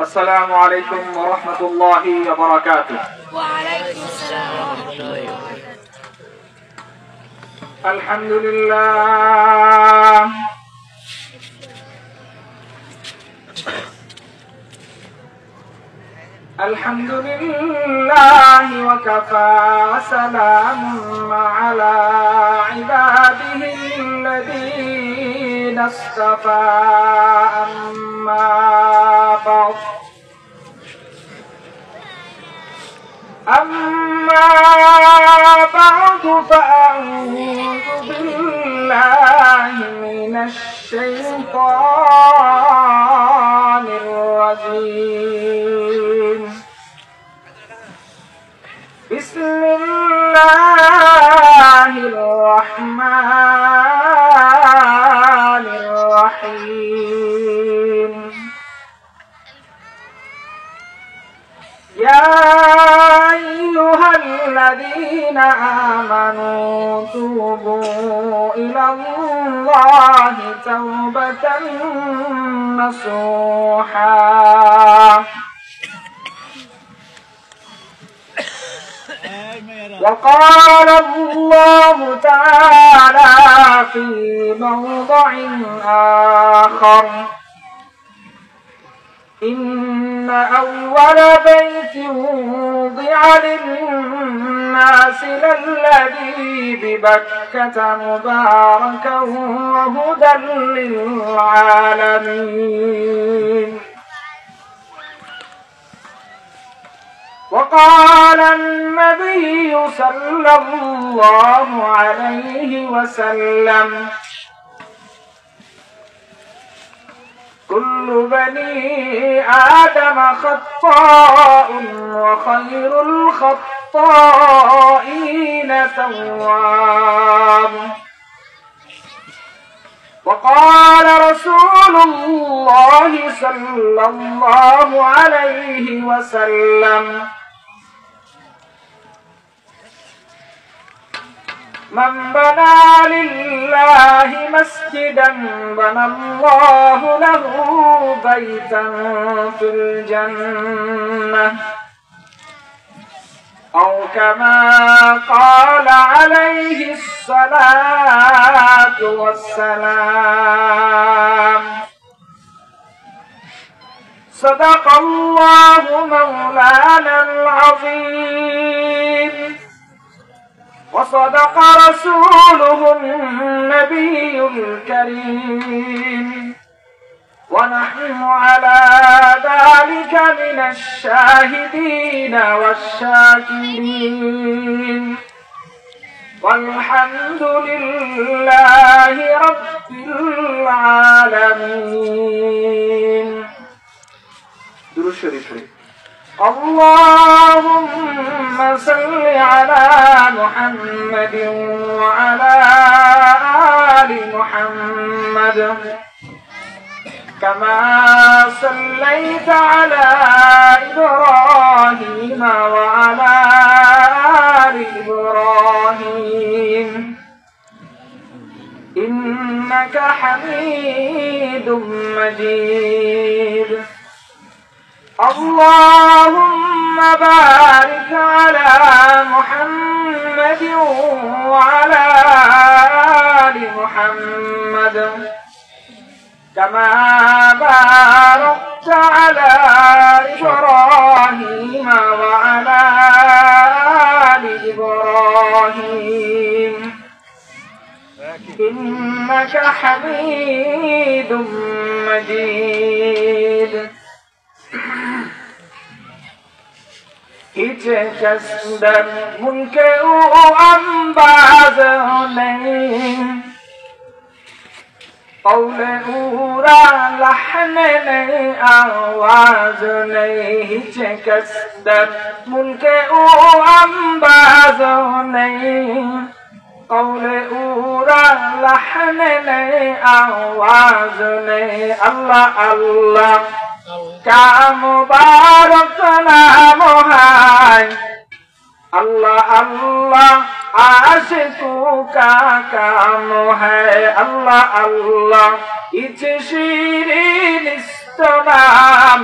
السلام عليكم ورحمة الله وبركاته. وعليكم السلام ورحمة الله وبركاته. الحمد لله الحمد لله وكفى وسلام على عباده الذين اصطفى أما بعد فأعوذ بالله من الشيطان الرجيم. بسم الله الرحمن الرحيم. يا أيها الذين آمنوا توبوا إلى الله توبة نصوحا وقال الله تعالى في موضع آخر: إن أول بيت وضع للناس للذي ببكة مباركا وهدى للعالمين. وقال النبي صلى الله عليه وسلم: كل بني آدم خطاء وخير الخطائين تواب. وقال رسول الله صلى الله عليه وسلم: من بنى لله مسجدا بنى الله له بيتا في الجنة، أو كما قال عليه الصلاة والسلام. صدق الله مولانا العظيم، وصدق رسوله النبي الكريم، ونحن على ذلك من الشاهدين والشاكرين، والحمد لله رب العالمين. درود شريف. اللهم صل على محمد وعلى آل محمد كما صليت على إبراهيم وعلى آل إبراهيم إنك حميد مجيد. اللهم بارك على محمد وعلى آل محمد كما باركت على إبراهيم وعلى آل إبراهيم إنك حميد مجيد. هیچ کس در ملک او انباز نہیں، قول او را لحن نہیں، آواز نہیں. هیچ کس در ملک او انباز نہیں، قول او را لحن نہیں، آواز نہیں. اللہ اللہ کا مبارک نام ہے، اللہ اللہ عاشقوں کا کام ہے. اللہ اللہ ایچ شیرین است نام،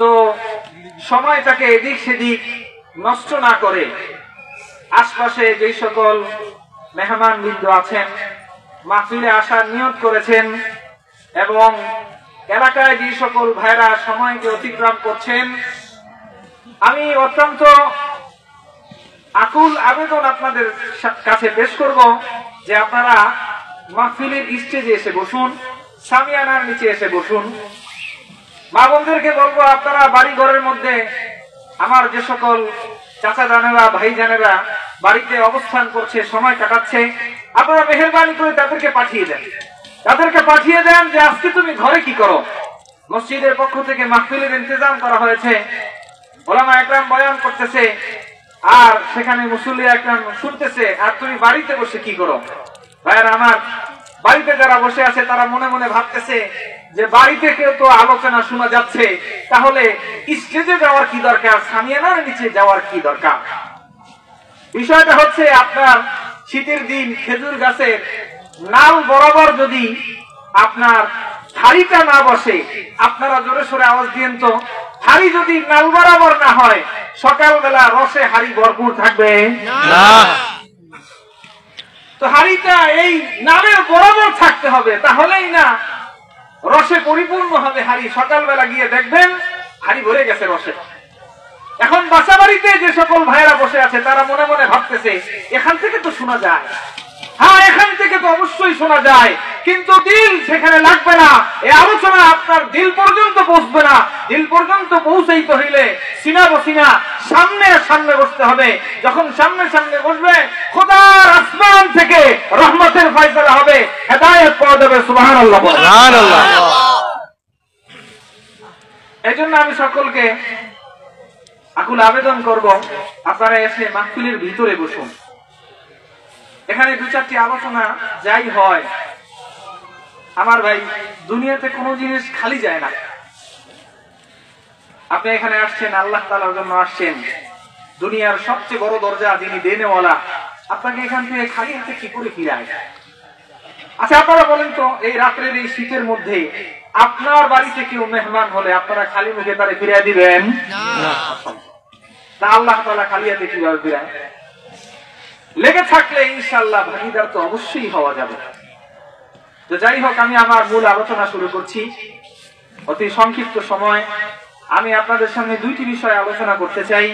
তো সময়টাকে এদিক সেদিক নষ্ট না করে আশপাশে যে সকল মেহমান বৃন্দ আছেন, মাহফিলে আসার নিয়ত করেছেন, এবং এলাকায় যে সকল ভাইরা সময়কে অতিক্রম করছেন, আমি অত্যন্ত আকুল আবেদন আপনাদের কাছে পেশ করব যে আপনারা মাহফিলের স্টেজে এসে বসুন, সামিয়ানার নিচে এসে বসুন। মা বোনদেরকে বলবো, আপনারা বাড়ি ঘরের মধ্যে আমার যে সকল চাচা জানেরা, ভাই জানেরা বাড়িতে অবস্থান করছে, সময় কাটাচ্ছে, আপনারা মেহেরবানি করে তাদেরকে পাঠিয়ে দেন। তাদেরকে পাঠিয়ে দেন যে আজকে তুমি ঘরে কি করো। মসজিদের পক্ষ থেকে মাহফিলের ইন্তজাম করা হয়েছে, ওলামা একরাম বয়ান করতেছে, আর সেখানে মুসল্লি একরাম শুনতেছে, আর তুমি বাড়িতে বসে কি করো। ভাইয়ারা আমার, বাড়িতে যারা বসে আছে তারা মনে মনে ভাবতেছে যে বাড়িতে কেউ তো আলোচনা শোনা যাচ্ছে, তাহলে স্টেজে যাওয়ার কি দরকার, সামিয়ানার নিচে যাওয়ার কি দরকার। বিষয়টা হচ্ছে, আপনার শীতের দিন খেজুর গাছের নাল বরাবর যদি আপনার হাড়িটা না বসে, আপনারা জোরে সোরে আওয়াজ দিয়েন তো, হাড়ি যদি নাল বরাবর না হয়, সকালবেলা রসে হাড়ি ভরপুর থাকবে না। তো হাড়িটা এই নামের বরাবর থাকতে হবে, তাহলেই না রসে পরিপূর্ণ হবে হাড়ি। সকালবেলা গিয়ে দেখবেন হাড়ি ভরে গেছে রসে। এখন বাসা বাড়িতে যে সকল ভাইরা বসে আছে তারা মনে মনে ভাবতেছে, এখান থেকে তো শোনা যায়, হ্যাঁ এখান থেকে তো অবশ্যই শোনা যায়, কিন্তু দিল সেখানে লাগবে না। এই আলোচনা আপনার দিল পর্যন্ত পৌঁছবে না। দিল পর্যন্ত পৌঁছাইতে হইলে সিনা বসিনা সামনে সামনে বসতে হবে। যখন সামনে সামনে বসবে, খোদার আসমান থেকে রহমতের ফয়সালা হবে, হেদায়েত পাওয়া যাবে। সুবহানাল্লাহ, সুবহানাল্লাহ। এজন্য আমি সকলকে আকুল আবেদন করব, আপনারা এসে মাহফিলের ভিতরে বসুন। এখানে দু চারটি আলোচনা যাই হয়, আমার ভাই, দুনিয়াতে কোনো জিনিস খালি যায় না। আপনি এখানে আসছেন, আল্লাহ তাআলার জন্য আসছেন। দুনিয়ার সবচেয়ে বড় দরজা যিনি দেনেওয়ালা, আপনাকে এখান থেকে খালি হাতে কি করে ফিরায়? আচ্ছা আপনারা বলেন তো, এই রাত্রের এই শীতের মধ্যে আপনার বাড়িতে কেউ মেহমান হলে আপনারা খালি মুখে তারে ফিরিয়ে দিবেন না? তা আল্লাহ তাআলা খালি হাতে কিভাবে ফিরায়? লেগে থাকলে ইনশাআল্লাহ ভাগীদার তো অবশ্যই হওয়া যাবে। তো যাই হোক, আমি আমার মূল আলোচনা শুরু করছি। অতি সংক্ষিপ্ত সময় আমি আপনাদের সামনে দুইটি বিষয় আলোচনা করতে চাই।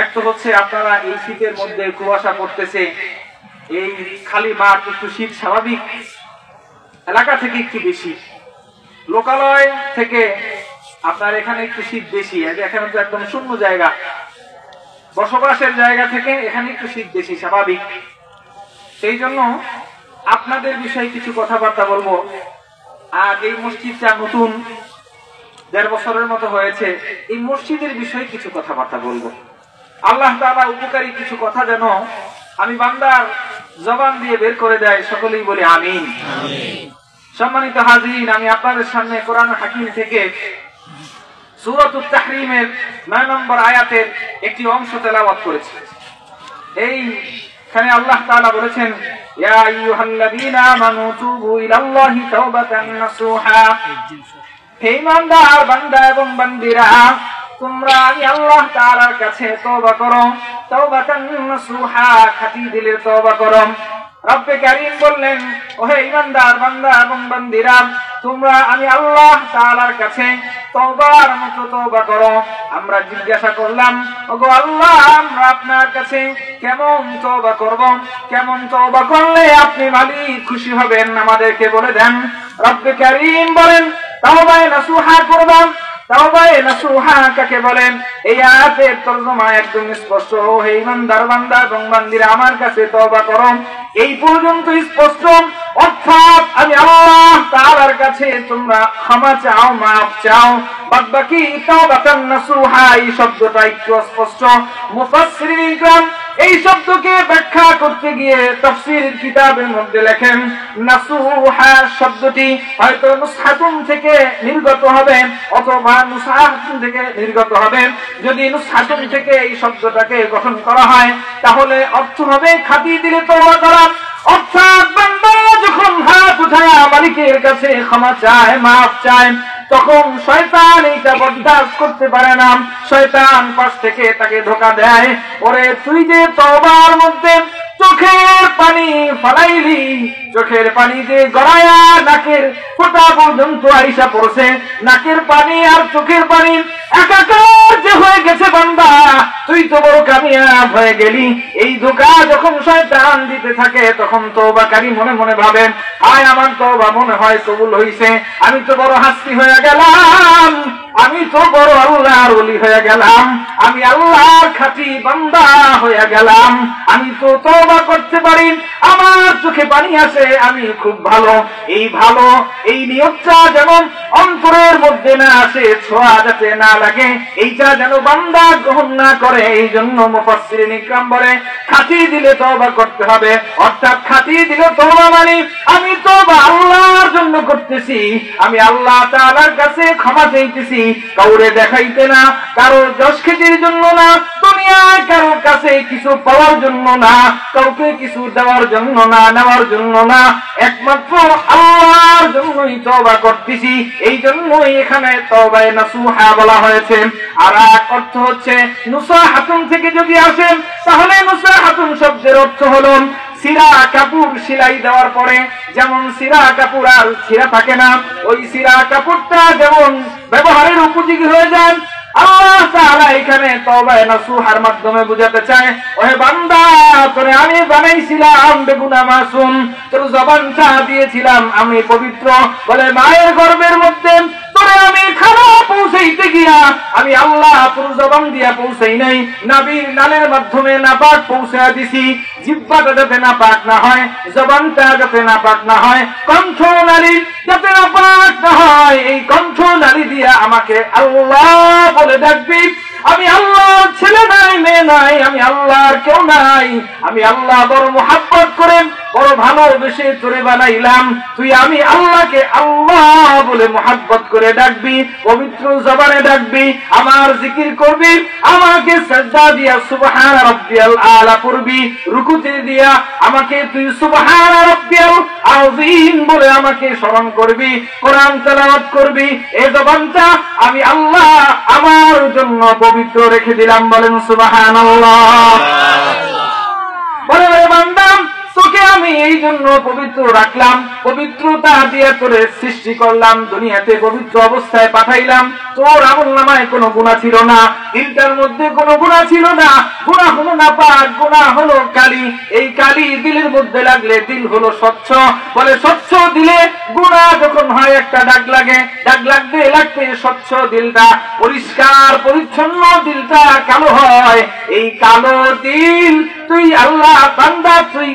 এক তো হচ্ছে, আপনারা এই শীতের মধ্যে কুয়াশা পড়তেছে, এই খালি মাঠ, একটু শীত স্বাভাবিক এলাকা থেকে একটু বেশি, লোকালয় থেকে আপনার এখানে একটু শীত বেশি। এখানে তো একদম শূন্য জায়গা, বসবাসের জায়গা থেকে এখানে একটু শীত বেশি স্বাভাবিক। সেই জন্য আপনাদের বিষয়ে কিছু কথাবার্তা বলবো। আর এই মসজিদটা নতুন, 1.5 বছরের মতো হয়েছে, এই মসজিদের বিষয়ে কিছু কথাবার্তা বলবো। আল্লাহ তাআলা উপকারী কিছু কথা যেন আমি বান্দার জবান দিয়ে বের করে দেয়, সকলেই বলি আমিন। সম্মানিত হাজিরিন, আমি আপনাদের সামনে কোরআন হাকিম থেকে সূরাতুত তাহরীমের 9 নম্বর আয়াতের একটি অংশ তেলাওয়াত করেছি। এইখানে আল্লাহ তাআলা বলেছেন, ইয়া আইয়ুহাল্লাযীনা আমানু তুবু ইলাল্লাহি তাওবাতান নাসুহা। হে ঈমানদার বান্দা এবং বান্দীরা, তোমরা আমি আল্লাহ তাআলার কাছে তওবা করো, তাওবাতান নাসুহা, খাঁটি দিলের তওবা করো। রব্বে কারীম বললেন, ওহে ঈমানদার বান্দা এবং বান্দীরা, তোমরা আমি আল্লাহ তাআলার কাছে তওবার মতো তওবা করো। আমরা জিজ্ঞাসা করলাম, ওগো আল্লাহ, আমরা আপনার কাছে কেমন তওবা করব? কেমন তওবা করলে আপনি মালিক খুশি হবেন, আমাদেরকে বলে দেন। রব্বে কারীম বলেন, তাওবায়ে নাসুহা করবা। তাওবায়ে নাসুহা কাকে বলেন? এই আয়াতের তরজমা একদম স্পষ্ট। হে ঈমানদার বান্দা এবং বান্দীরা, আমার কাছে তওবা করো, এই পর্যন্ত স্পষ্ট। অর্থাৎ আমি আল্লাহ তাআলার কাছে তোমরা ক্ষমা চাও, মাফ চাও। বাদবাকি তাওবাতান নাসুহা, এই শব্দটা একটু স্পষ্ট। মুফাসসিরিন ইকরাম এই শব্দকে ব্যাখ্যা করতে গিয়ে তাফসীর কিতাবের মধ্যে লেখেন, নাসুহা শব্দটি হয়তো নুসহাতুন থেকে নির্গত হবে অথবা নুসহাতুন থেকে নির্গত হবে। যদি নুসহাতুন থেকে এই শব্দটাকে গঠন করা হয়, তাহলে অর্থ হবে খাঁটি দিলে তওবা করা। অর্থাৎ বান্দা যখন হাত উঠায় মালিকের কাছে ক্ষমা চায়, মাফ চায়, তখন শয়তান এইটা এটা বরদাস্ত করতে পারে না। শয়তান পাশ থেকে তাকে ধোঁকা দেয়, ওরে তুই যে তওবার মধ্যে চোখের পানি ফালাইলি, চোখের পানি যে গড়ায়া নাকের ফোঁটা পর্যন্ত আইসা পড়ছে, নাকের পানি আর চোখের পানি একাকার যে হয়ে গেছে বান্দা, তুই তো বড় কামিয়াব হয়ে গেলি। এই ধোঁকা যখন শয়তান দিতে থাকে তখন তওবাকারী মনে মনে ভাবে, আয় আমার তওবা মনে হয় কবুল হইছে, আমি তো বড় হাসি হয়ে গেলাম, আমি তো বড় আল্লাহর ওলি হয়ে গেলাম, আমি আল্লাহর খাঁটি বান্দা হয়ে গেলাম, আমি তো তওবা করতে পারি, আমার চোখে পানি আসে, আমি খুব ভালো। এই নিয়তটা যেন অন্তরের মধ্যে না আসে, ছোঁয়া যাতে না লাগে, এইটা যেন বান্দা গ্রহণ না করে, এই জন্য মুফাসসিরিন ইকরাম বলে খাঁটি দিলে তওবা করতে হবে। অর্থাৎ খাঁটি দিলে তওবা মানে আমি তওবা আল্লাহর জন্য করতেছি, আমি আল্লাহ তাআলার কাছে ক্ষমা চাইতেছি, কাউরে দেখাইতে না, কারো যশ খ্যাতির জন্য না, দুনিয়ায় কারো কাছে কিছু পাওয়ার জন্য না, কাউকে কিছু দেওয়ার জন্য না, নেওয়ার জন্য না, একমাত্র আল্লাহর জন্যই তওবা করতেছি। এই জন্যই এখানে তওবায়ে নাসুহা বলা হয়েছে। আর এক অর্থ হচ্ছে নুসাহাতুন থেকে যদি আসেন তাহলে নুসাহাতুন শব্দের অর্থ হলো সিরা কাপড় সেলাই দেওয়ার পরে যেমন সিরা কাপড় আর ছিঁড়া থাকে না, ওই সিরা কাপড়টা যেমন ব্যবহারের উপযোগী হয়ে যায়, আল্লাহ তাআলা এখানে তওবায়ে নাসুহার মাধ্যমে বুঝাতে চায়, ওহে বান্দা তোরে আমি বানাইছিলাম বেগুনাহ মাসুম, তোর জবানটা দিয়েছিলাম আমি পবিত্র, বলে মায়ের গর্ভের মধ্যে তোরে আমি খানা পৌঁছাইতে গিয়া আমি আল্লাহ তোর জবান দিয়া পৌঁছাই নাই, নবীর নালের মাধ্যমে নাপাক পৌঁছা দিছি, জিহ্বাটা যাতে নাপাক না হয়, জবানটা যাতে নাপাক না হয়, কণ্ঠ নালী যাতে নাপাক না হয়, এই কণ্ঠ নালী দিয়া আমাকে আল্লাহ বলে ডাকবি। আমি আল্লাহর ছেলে নাই, মেয়ে নাই, আমি আল্লাহর কেউ নাই, আমি আল্লাহ বড় মুহাব্বত করে বড় ভালোবেসে তোরে বানাইলাম, তুই আমি আল্লাহকে আল্লাহ বলে মুহাব্বত করে ডাকবি, পবিত্র জবানে ডাকবি, আমার জিকির করবি, আমাকে সাজদা দিয়া সুবহান রাব্বিয়াল আলা পড়বি, রুকুতে দিয়া আমাকে তুই সুবহান রাব্বিয়াল আযীম বলে আমাকে স্মরণ করবি, কোরআন তেলাওয়াত করবি। এই জবানটা আমি আল্লাহ আমার জন্য পবিত্র রেখে দিলাম, বলেন সুবহানাল্লাহ। বলে বান্দা তোকে আমি এই জন্য পবিত্র রাখলাম, পবিত্রতা দিয়ে তোরে সৃষ্টি করলাম, দুনিয়াতে পবিত্র অবস্থায় পাঠাইলাম, তোর আমলনামায় কোনো গুনাহ ছিল না, দিলটার মধ্যে কোনো গুনাহ ছিল না, গুনাহ হলো নাপাক, গুনাহ হলো কালি, এই কালি দিলের মধ্যে লাগলে দিল হলো স্বচ্ছ, বলে স্বচ্ছ দিলে গুনাহ যখন হয় একটা দাগ লাগে, দাগ লাগতে লাগতে স্বচ্ছ দিলটা পরিষ্কার পরিচ্ছন্ন দিলটা কালো হয়, এই কালো দিল তুই আল্লাহ বান্দা তুই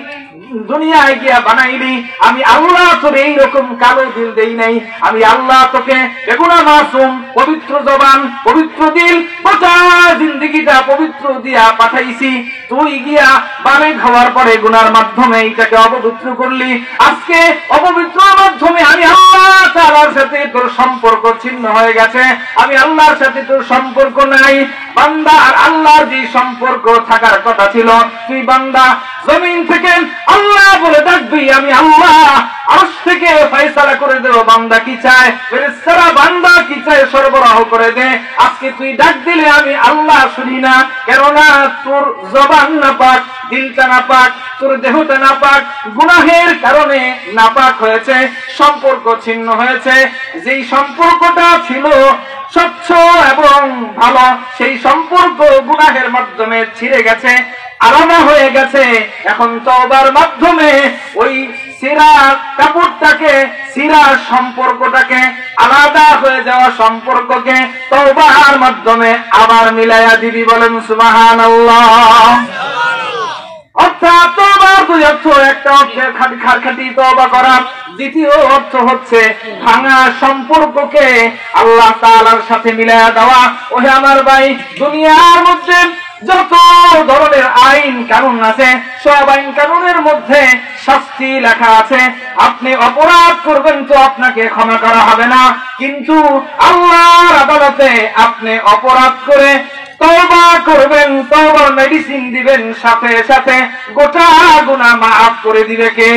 দুনিয়ায় গিয়া বানাইলি, আমি আল্লাহ তোর এইরকম কালো দিল দেই নাই, আমি আল্লাহ তোকে বেগুনাহ মাসুম পবিত্র জবান পবিত্র দিল গোটা জিন্দেগিটা পবিত্র দিয়া পাঠাইছি, তুই গিয়া বালেগ হওয়ার পরে গুনার মাধ্যমে এটাকে অপবিত্র করলি, আজকে অপবিত্র মাধ্যমে আমি আল্লাহ তাআলার সাথে তোর সম্পর্ক ছিন্ন হয়ে গেছে, আমি আল্লাহর সাথে তোর সম্পর্ক নাই। বান্দা আর আল্লাহর যে সম্পর্ক থাকার কথা ছিল, তুই বান্দা জমিন থেকে আল্লাহ বলে ডাকবি, আমি আল্লাহ আরশ থেকে ফয়সালা করে দেব, বান্দা কি চায় ফেরেশতারা বান্দা কি চায় সরবরাহ করে দে। আজকে তুই ডাক দিলে আমি আল্লাহ শুনি না, কেননা তোর জবান নাপাক, দিলটা নাপাক, তোর দেহটা নাপাক, গুনাহের কারণে নাপাক হয়েছে, সম্পর্ক ছিন্ন হয়েছে, যেই সম্পর্কটা ছিল স্বচ্ছ এবং ভালো, সেই সম্পর্ক গুনাহের মাধ্যমে ছিঁড়ে গেছে, আলাদা হয়ে গেছে। এখন তওবার মাধ্যমে ওই সিরা কাপড়টাকে, সিরা সম্পর্কটাকে, আলাদা হয়ে যাওয়া সম্পর্ককে তওবার মাধ্যমে আবার মিলাইয়া দিবি, বলেন সুবহানাল্লাহ। অর্থাৎ তওবার দুই অর্থ, একটা অর্থের খাটি তওবা করা, দ্বিতীয় অর্থ হচ্ছে ভাঙা সম্পর্ককে আল্লাহ তাআলার সাথে মিলাইয়া দেওয়া। ওহে আমার ভাই, দুনিয়ার মধ্যে যত ধরনের আইন কানুন আছে, সব আইন কানুনের মধ্যে শাস্তি লেখা আছে, আপনি অপরাধ করবেন তো আপনাকে ক্ষমা করা হবে না, কিন্তু আল্লাহর আদালতে আপনি অপরাধ করে তওবা করবেন, তওবার মেডিসিন দিবেন, সাথে সাথে গোটা গুনাহ মাফ করে দিবে কে?